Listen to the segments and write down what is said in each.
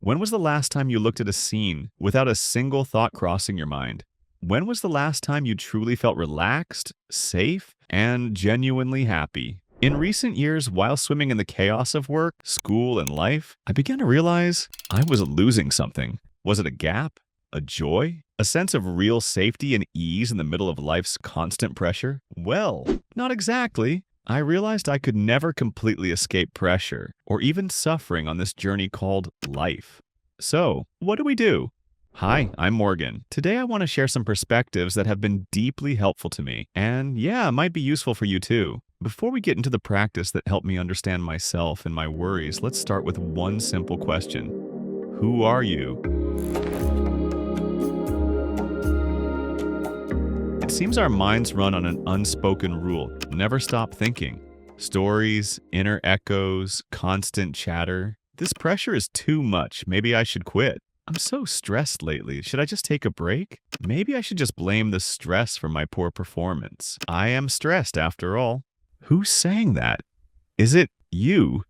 When was the last time you looked at a scene without a single thought crossing your mind? When was the last time you truly felt relaxed, safe, and genuinely happy? In recent years, while swimming in the chaos of work, school, and life, I began to realize I was losing something. Was it a gap? A joy? A sense of real safety and ease in the middle of life's constant pressure? Well, not exactly. I realized I could never completely escape pressure or even suffering on this journey called life. So, what do we do? Hi, I'm Morgan. Today I want to share some perspectives that have been deeply helpful to me, and yeah, might be useful for you too. Before we get into the practice that helped me understand myself and my worries, let's start with one simple question. Who are you? It seems our minds run on an unspoken rule: never stop thinking. Stories, inner echoes, constant chatter. This pressure is too much. Maybe I should quit. I'm so stressed lately. Should I just take a break? Maybe I should just blame the stress for my poor performance. I am stressed after all. Who's saying that? Is it you?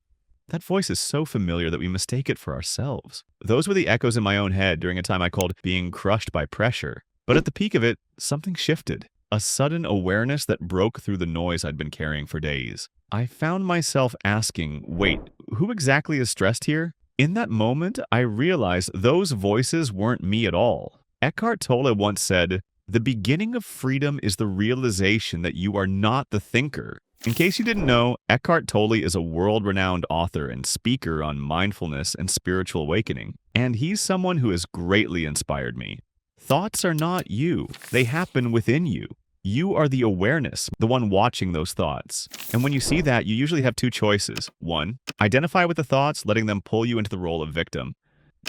That voice is so familiar that we mistake it for ourselves. Those were the echoes in my own head during a time I called being crushed by pressure. But at the peak of it, something shifted. A sudden awareness that broke through the noise I'd been carrying for days. I found myself asking, wait, who exactly is stressed here? In that moment, I realized those voices weren't me at all. Eckhart Tolle once said, "The beginning of freedom is the realization that you are not the thinker." In case you didn't know, Eckhart Tolle is a world-renowned author and speaker on mindfulness and spiritual awakening, and he's someone who has greatly inspired me. Thoughts are not you. They happen within you. You are the awareness, the one watching those thoughts. And when you see that, you usually have two choices. 1, identify with the thoughts, letting them pull you into the role of victim.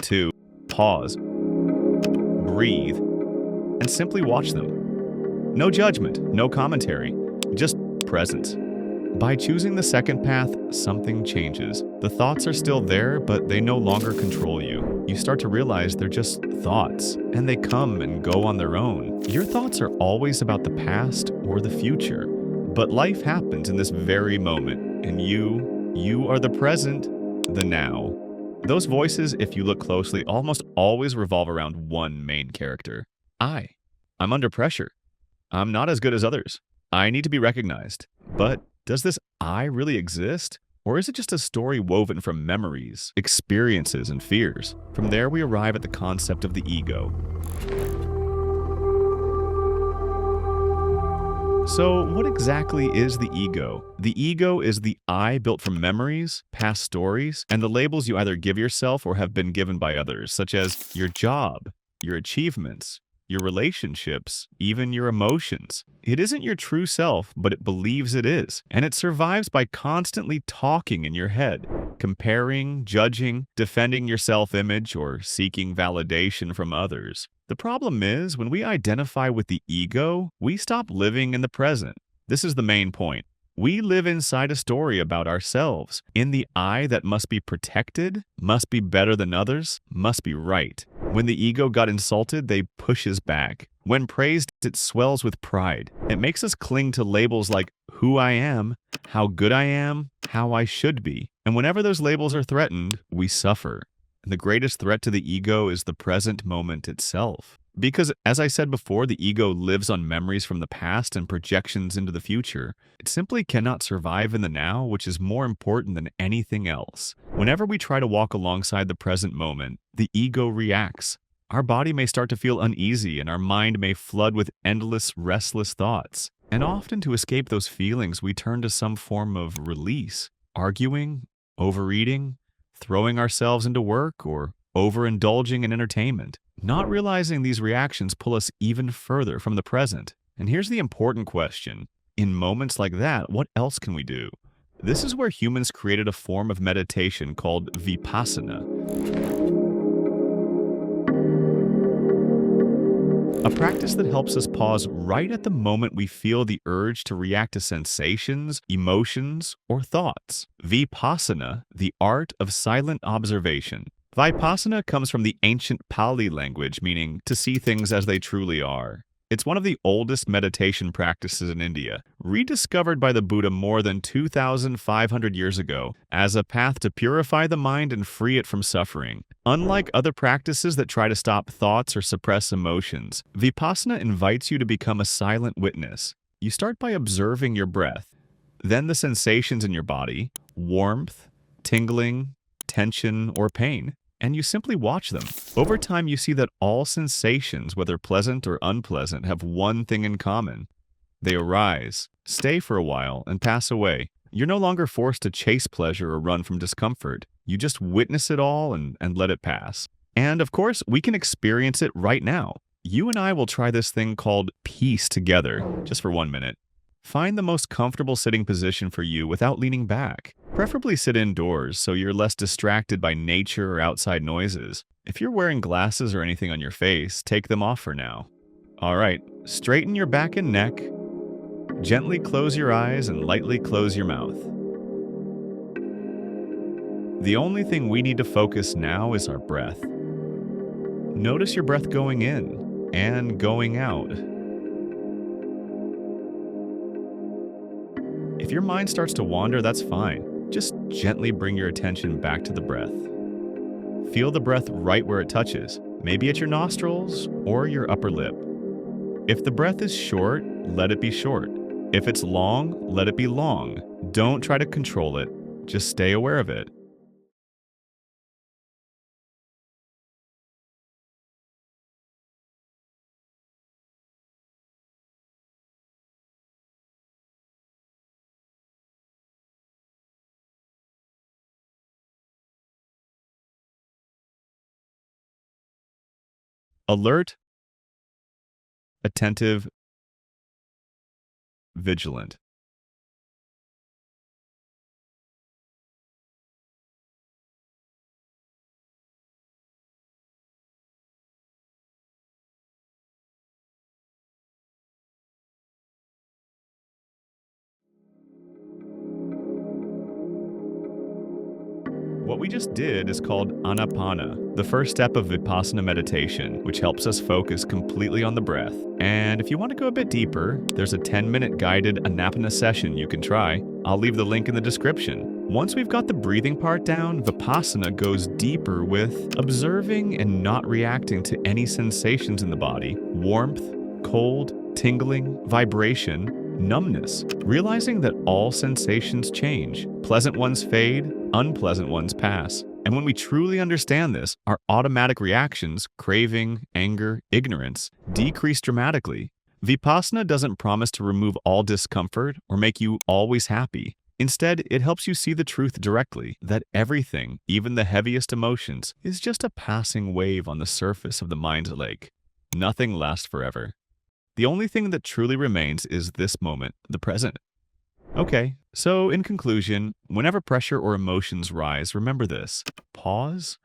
2, pause, breathe, and simply watch them. No judgment, no commentary, just presence. By choosing the second path, something changes. The thoughts are still there, but they no longer control you. You start to realize they're just thoughts, and they come and go on their own. Your thoughts are always about the past or the future, but life happens in this very moment, and you are the present, the now. Those voices, if you look closely, almost always revolve around one main character. I'm under pressure. I'm not as good as others. I need to be recognized. But does this I really exist? Or is it just a story woven from memories, experiences, and fears? From there, we arrive at the concept of the ego. So, what exactly is the ego? The ego is the I built from memories, past stories, and the labels you either give yourself or have been given by others, such as your job, your achievements, your relationships, even your emotions. It isn't your true self, but it believes it is. And it survives by constantly talking in your head, comparing, judging, defending your self-image, or seeking validation from others. The problem is, when we identify with the ego, we stop living in the present. This is the main point. We live inside a story about ourselves, in the I that must be protected, must be better than others, must be right. When the ego got insulted, they pushes back. When praised, it swells with pride. It makes us cling to labels like who I am, how good I am, how I should be. And whenever those labels are threatened, we suffer. And the greatest threat to the ego is the present moment itself. Because, as I said before, the ego lives on memories from the past and projections into the future. It simply cannot survive in the now, which is more important than anything else. Whenever we try to walk alongside the present moment, the ego reacts. Our body may start to feel uneasy, and our mind may flood with endless, restless thoughts. And often, to escape those feelings, we turn to some form of release. Arguing, overeating, throwing ourselves into work, or overindulging in entertainment. Not realizing these reactions pull us even further from the present. And here's the important question. In moments like that, what else can we do? This is where humans created a form of meditation called Vipassana. A practice that helps us pause right at the moment we feel the urge to react to sensations, emotions, or thoughts. Vipassana, the art of silent observation. Vipassana comes from the ancient Pali language, meaning to see things as they truly are. It's one of the oldest meditation practices in India, rediscovered by the Buddha more than 2,500 years ago as a path to purify the mind and free it from suffering. Unlike other practices that try to stop thoughts or suppress emotions, Vipassana invites you to become a silent witness. You start by observing your breath, then the sensations in your body, warmth, tingling, tension, or pain, and you simply watch them. Over time, you see that all sensations, whether pleasant or unpleasant, have one thing in common. They arise, stay for a while, and pass away. You're no longer forced to chase pleasure or run from discomfort. You just witness it all and let it pass. And of course, we can experience it right now. You and I will try this thing called peace together, just for 1 minute. Find the most comfortable sitting position for you without leaning back. Preferably sit indoors so you're less distracted by nature or outside noises. If you're wearing glasses or anything on your face, take them off for now. All right, straighten your back and neck. Gently close your eyes and lightly close your mouth. The only thing we need to focus now is our breath. Notice your breath going in and going out. If your mind starts to wander, that's fine. Just gently bring your attention back to the breath. Feel the breath right where it touches, maybe at your nostrils or your upper lip. If the breath is short, let it be short. If it's long, let it be long. Don't try to control it, just stay aware of it. Alert, attentive, vigilant. What we just did is called Anapana, the first step of Vipassana meditation, which helps us focus completely on the breath. And if you want to go a bit deeper, there's a 10-minute guided Anapana session you can try. I'll leave the link in the description. Once we've got the breathing part down, Vipassana goes deeper with observing and not reacting to any sensations in the body: warmth, cold, tingling, vibration, numbness, realizing that all sensations change. Pleasant ones fade, unpleasant ones pass. And when we truly understand this, our automatic reactions, craving, anger, ignorance, decrease dramatically. Vipassana doesn't promise to remove all discomfort or make you always happy. Instead, it helps you see the truth directly, that everything, even the heaviest emotions, is just a passing wave on the surface of the mind's lake. Nothing lasts forever. The only thing that truly remains is this moment, the present. Okay, so in conclusion, whenever pressure or emotions rise, remember this: pause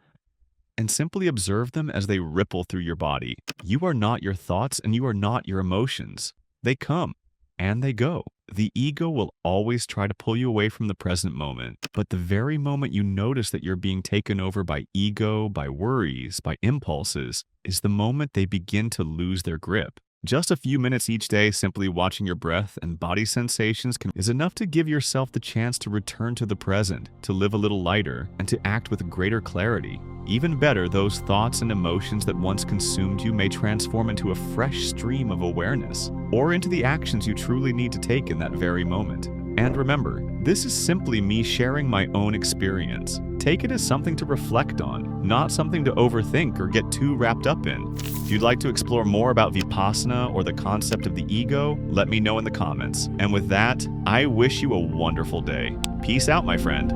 and simply observe them as they ripple through your body. You are not your thoughts and you are not your emotions. They come and they go. The ego will always try to pull you away from the present moment, but the very moment you notice that you're being taken over by ego, by worries, by impulses, is the moment they begin to lose their grip. Just a few minutes each day simply watching your breath and body sensations is enough to give yourself the chance to return to the present, to live a little lighter, and to act with greater clarity. Even better, those thoughts and emotions that once consumed you may transform into a fresh stream of awareness, or into the actions you truly need to take in that very moment. And remember, this is simply me sharing my own experience. Take it as something to reflect on, not something to overthink or get too wrapped up in. If you'd like to explore more about Vipassana or the concept of the ego, let me know in the comments. And with that, I wish you a wonderful day. Peace out, my friend.